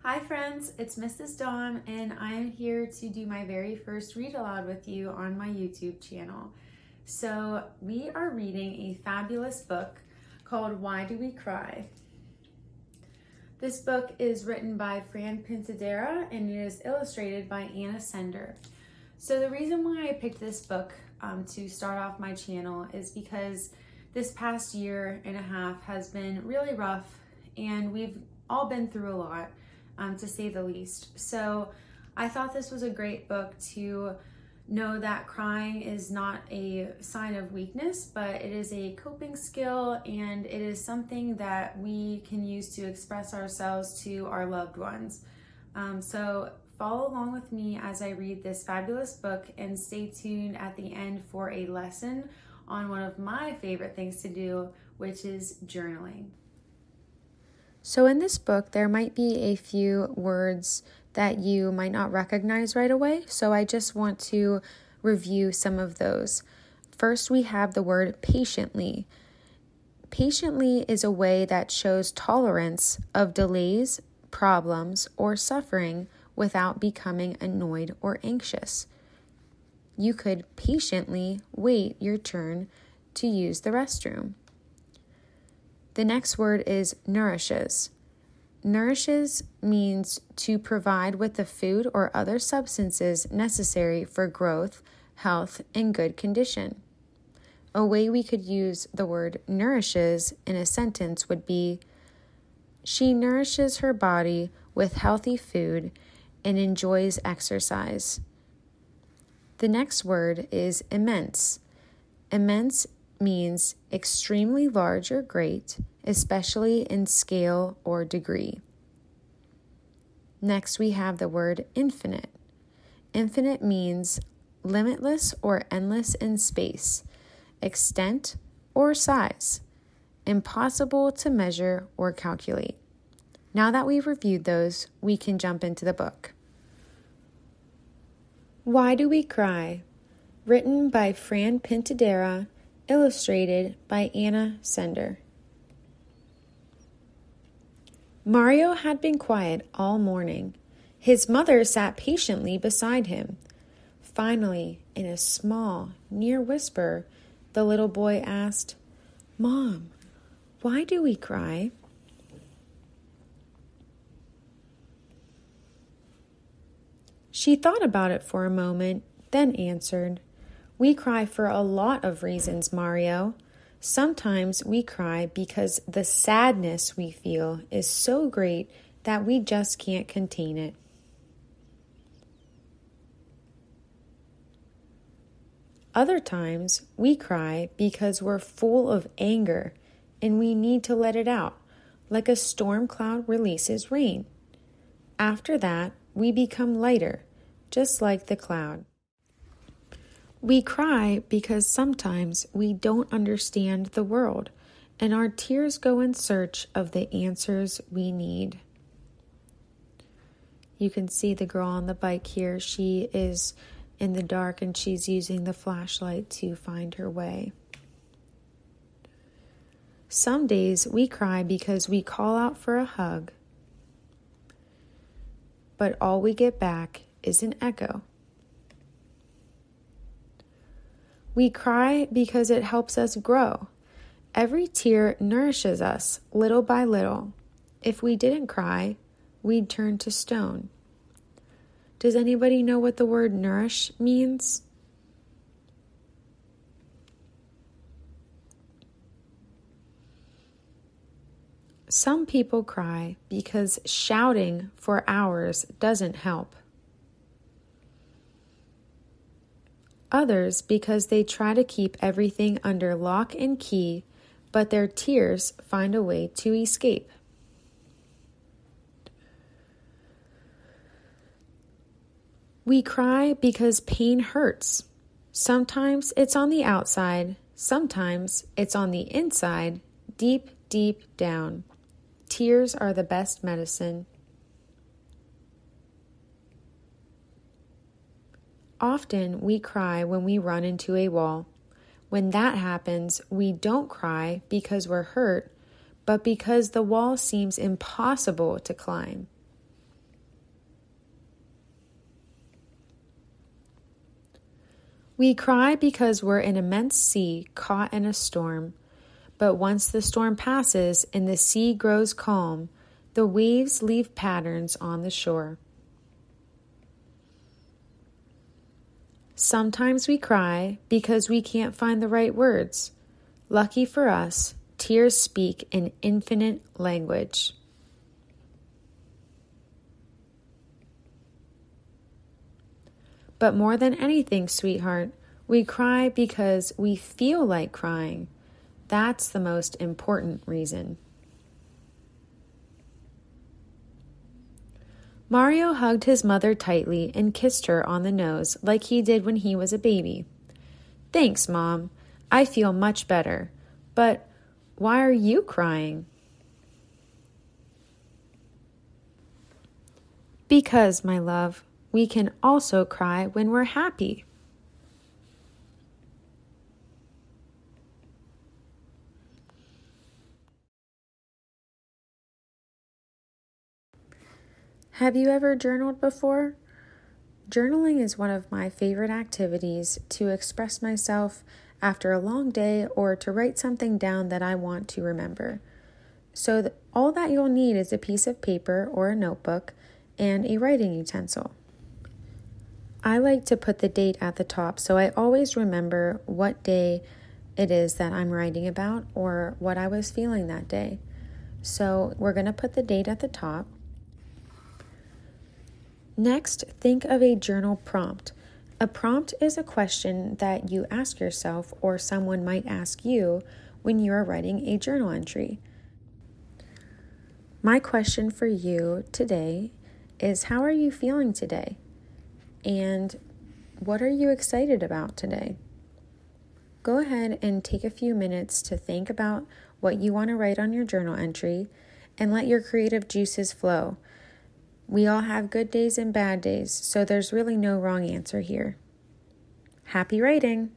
Hi friends, it's Mrs. Dawn and I'm here to do my very first read aloud with you on my YouTube channel. So we are reading a fabulous book called Why Do We Cry? This book is written by Fran Pintadera and it is illustrated by Anna Sender. So the reason why I picked this book to start off my channel is because this past year and a half has been really rough and we've all been through a lot. To say the least. So I thought this was a great book to know that crying is not a sign of weakness, but it is a coping skill and it is something that we can use to express ourselves to our loved ones. So follow along with me as I read this fabulous book and stay tuned at the end for a lesson on one of my favorite things to do, which is journaling. So in this book, there might be a few words that you might not recognize right away. So I just want to review some of those. First, we have the word patiently. Patiently is a way that shows tolerance of delays, problems, or suffering without becoming annoyed or anxious. You could patiently wait your turn to use the restroom. The next word is nourishes. Nourishes means to provide with the food or other substances necessary for growth, health, and good condition. A way we could use the word nourishes in a sentence would be, she nourishes her body with healthy food and enjoys exercise. The next word is immense. Immense means extremely large or great, especially in scale or degree. Next, we have the word infinite. Infinite means limitless or endless in space, extent, or size, impossible to measure or calculate. Now that we've reviewed those, we can jump into the book. Why Do We Cry? Written by Fran Pintadera, illustrated by Anna Sender. Mario had been quiet all morning. His mother sat patiently beside him. Finally, in a small, near whisper, the little boy asked, "Mom, why do we cry?" She thought about it for a moment, then answered, "We cry for a lot of reasons, Mario. Sometimes we cry because the sadness we feel is so great that we just can't contain it. Other times we cry because we're full of anger and we need to let it out, like a storm cloud releases rain. After that, we become lighter, just like the cloud. We cry because sometimes we don't understand the world, and our tears go in search of the answers we need." You can see the girl on the bike here. She is in the dark and she's using the flashlight to find her way. Some days we cry because we call out for a hug, but all we get back is an echo. We cry because it helps us grow. Every tear nourishes us little by little. If we didn't cry, we'd turn to stone. Does anybody know what the word nourish means? Some people cry because shouting for hours doesn't help. Others because they try to keep everything under lock and key, but their tears find a way to escape. We cry because pain hurts. Sometimes it's on the outside, sometimes it's on the inside, deep, deep down. Tears are the best medicine. Often we cry when we run into a wall. When that happens, we don't cry because we're hurt, but because the wall seems impossible to climb. We cry because we're an immense sea caught in a storm. But once the storm passes and the sea grows calm, the waves leave patterns on the shore. Sometimes we cry because we can't find the right words. Lucky for us, tears speak an infinite language. But more than anything, sweetheart, we cry because we feel like crying. That's the most important reason. Mario hugged his mother tightly and kissed her on the nose like he did when he was a baby. Thanks, Mom. I feel much better. But why are you crying? Because, my love, we can also cry when we're happy. Have you ever journaled before? Journaling is one of my favorite activities to express myself after a long day or to write something down that I want to remember. So all that you'll need is a piece of paper or a notebook and a writing utensil. I like to put the date at the top so I always remember what day it is that I'm writing about or what I was feeling that day. So we're going to put the date at the top. Next, think of a journal prompt. A prompt is a question that you ask yourself or someone might ask you when you are writing a journal entry. My question for you today is, how are you feeling today? And what are you excited about today? Go ahead and take a few minutes to think about what you want to write on your journal entry and let your creative juices flow. We all have good days and bad days, so there's really no wrong answer here. Happy writing!